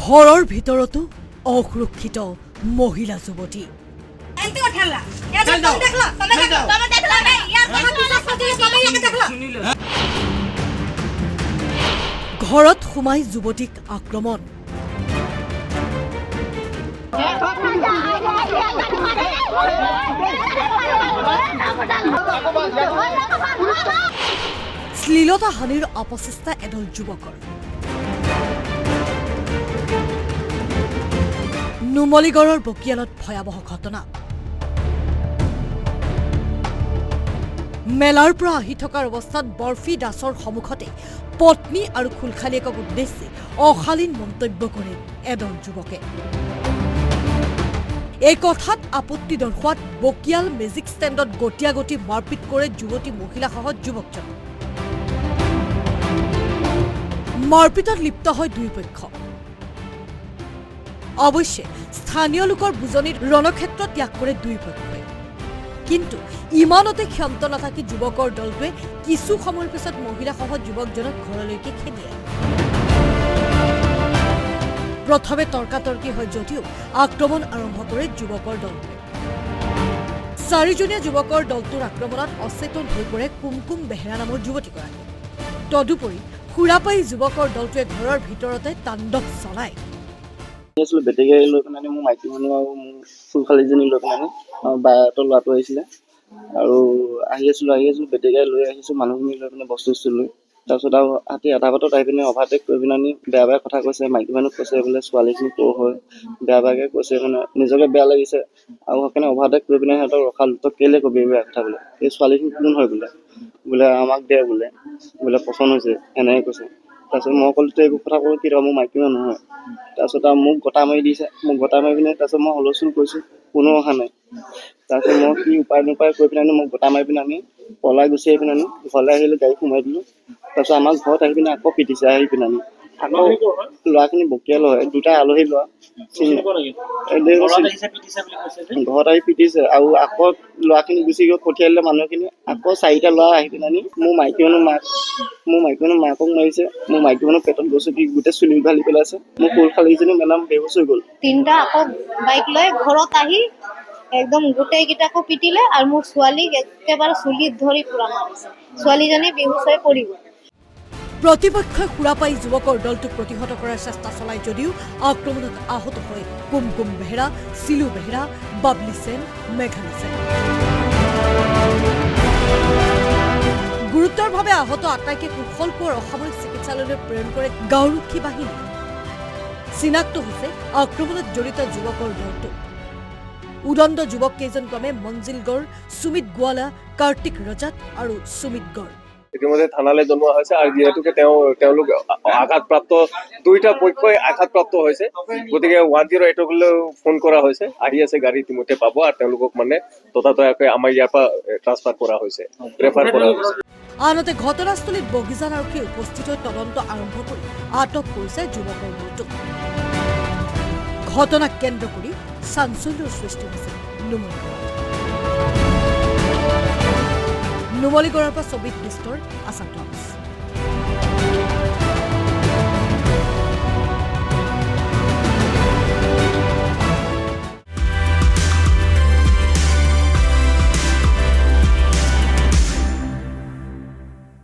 ঘৰৰ ভিতৰতো অসুৰক্ষিত মহিলা যুৱতী। ঘৰত সোমাই যুৱতীক আক্ৰমণ। শ্লীলতা হানিৰ অপচেষ্টা এদল যুৱকৰ। নুমলীগড়ৰ বকিয়ালত ভয়াৱহ ঘটনা। মেলাৰ পৰা আহি থকাৰ অৱস্থাত বৰফি দাসৰ সন্মুখতে পত্নী আৰু খুলখালীয়েকক উদ্দেশ্যি অশালীন মন্তব্য কৰে এদল যুৱকে। এই কথাত আপত্তি দৰ্শোৱাত বকিয়াল মেজিক ষ্টেণ্ডত গতিয়াগতি মাৰপিট কৰে যুৱতী মহিলাসহ যুৱকজন। মাৰপিটত লিপ্ত হয় দুয়োপক্ষ। অৱশ্যে স্থানীয় লোকৰ বুজনিত ৰণক্ষেত্ৰ ত্যাগ কৰে দুয়োপক্ষই। কিন্তু ইমানতে ক্ষান্ত নাথাকি যুৱকৰ দলটোৱে কিছু সময়ৰ পিছত মহিলাসহ যুৱকজনক ঘৰলৈকে খেদি আনে। প্ৰথমে তৰ্কাতৰ্কি হয় যদিও আক্ৰমণ আৰম্ভ কৰে যুৱকৰ দলটোৱে। চাৰিজনীয়া যুৱকৰ দলটোৰ আক্ৰমণত অচেতন হৈ পৰে কুমকুম বেহেৰা নামৰ যুৱতীগৰাকী। তদুপৰি সুৰাপায়ী যুৱকৰ দলটোৱে ঘৰৰ ভিতৰতে তাণ্ডৱ চলায়। বেটেৰী গাড়ী লৈ পেলাই মোৰ মাইকী মানুহ আৰু মোৰ ফুলফালীজনী লৈ পেলাই বাহঁতৰ ল'ৰাটো আহিছিলে আৰু আহি আছিলোঁ বেটেৰী গাড়ী লৈ আহিছোঁ মানুহখিনি লৈ পিনে বস্তু লৈ। তাৰপিছত আৰু ৰাতি এটা বজাত আহি পিনে অভাৰটেক কৰি পিনে বেয়া বেয়া কথা কৈছে। মাইকী মানুহ কৈছে বোলে ছোৱালীখিনি ক'ৰ হয়, বেয়া বেয়াকৈ কৈছে। মানে নিজকে বেয়া লাগিছে আৰু সেইকাৰণে অভাৰটেক কৰি পিনে সিহঁতক ৰখালোঁ। তই কেলৈ কবি বেয়া কথা বোলে, এই ছোৱালীখিনি কোন হয় বোলে আমাক দে বোলে পচন্দ হৈছে এনেকৈ কৈছে। তাৰপিছত মই ক'লো তই এইবোৰ কথা ক'লো কি মোৰ মাইকী মানুহ নহয়। তাৰপিছত আৰু মোক গটা মাৰি দিছে। মোক গটা মাৰি পিনে তাৰপিছত মই হুলস্থুল কৰিছোঁ, কোনো অহা নাই। তাৰপিছত মই কি উপায় নোপায় কৰি পিনে মোক গটা মাৰি পিনে আমি পলাই গুচি আহি পিনে ঘৰলৈ আহিলোঁ, গাড়ী সোমাই দিলোঁ। তাৰপিছত আমাৰ ঘৰত আহি পিনে আকৌ পিটিছে। আহি পিনে আকৌ ল'ৰাখিনি বকিয়াল হয়, দুটা আলহী ল'ৰা ঘৰত আহি পিটিছে আৰু আকৌ ল'ৰাখিনি গুচি গৈ পঠিয়াই দিলে মানুহখিনি। আকৌ চাৰিটা ল'ৰা আহি পিনে মোৰ মাইকী মানুহ মাকক মাৰিছে। মোৰ মাইকী মানুহ পেটত গছকি গোটেই চুলি উঘালি পেলাইছে। মোৰ ফুলফালীজনী মেডাম বেহুচ হৈ গ'ল। তিনিটা আকৌ বাইক লৈ ঘৰত আহি একদম গোটেইকেইটাকো পিটিলে আৰু মোৰ ছোৱালীক একেবাৰে চুলিত ধৰি পুৰা মাৰিছে। ছোৱালীজনী বেহুচ হৈ পৰিব। প্ৰতিপক্ষই সুৰাপায়ী যুৱকৰ দলটোক প্ৰতিহত কৰাৰ চেষ্টা চলায় যদিও আক্ৰমণত আহত হয় কুমকুম বেহেৰা, চিলু বেহেৰা, বাবলি সেন, মেঘালী সেন। গুৰুতৰভাৱে আহত আটাইকে কুশলপুৰ অসামৰিক চিকিৎসালয়লৈ প্ৰেৰণ কৰে গাঁওৰক্ষী বাহিনী। চিনাক্ত হৈছে আক্ৰমণত জড়িত যুৱকৰ দলটো। উদণ্ড যুৱক কেইজন ক্ৰমে মঞ্জিল গড়, সুমিত গোৱালা, কাৰ্তিক ৰজাত আৰু সুমিত গড়। ইতিমধ্যে থানালৈ জনোৱা হৈছে আৰু যিহেতুকে তেওঁলোক আঘাতপ্ৰাপ্ত, দুইটা পক্ষই আঘাতপ্ৰাপ্ত হৈছে, গতিকে 108লৈ ফোন কৰা হৈছে। আহি আছে গাড়ী ইতিমধ্যে পাব আৰু তেওঁলোকক ততাতয়াকৈ আমাৰ ইয়াৰ পৰা ট্ৰান্সফাৰ কৰা হৈছে, ৰেফাৰ কৰা হৈছে। আনহাতে ঘটনাস্থলীত বগিজান আৰক্ষী উপস্থিত হৈ তদন্ত আৰম্ভ কৰি আটক কৰিছে যুৱকৰ দলটোক। ঘটনাক কেন্দ্ৰ কৰি চাঞ্চল্যৰ সৃষ্টি হৈছে নুমলীগড়ৰ পৰা ছবিত বিস্তৰ আছাম।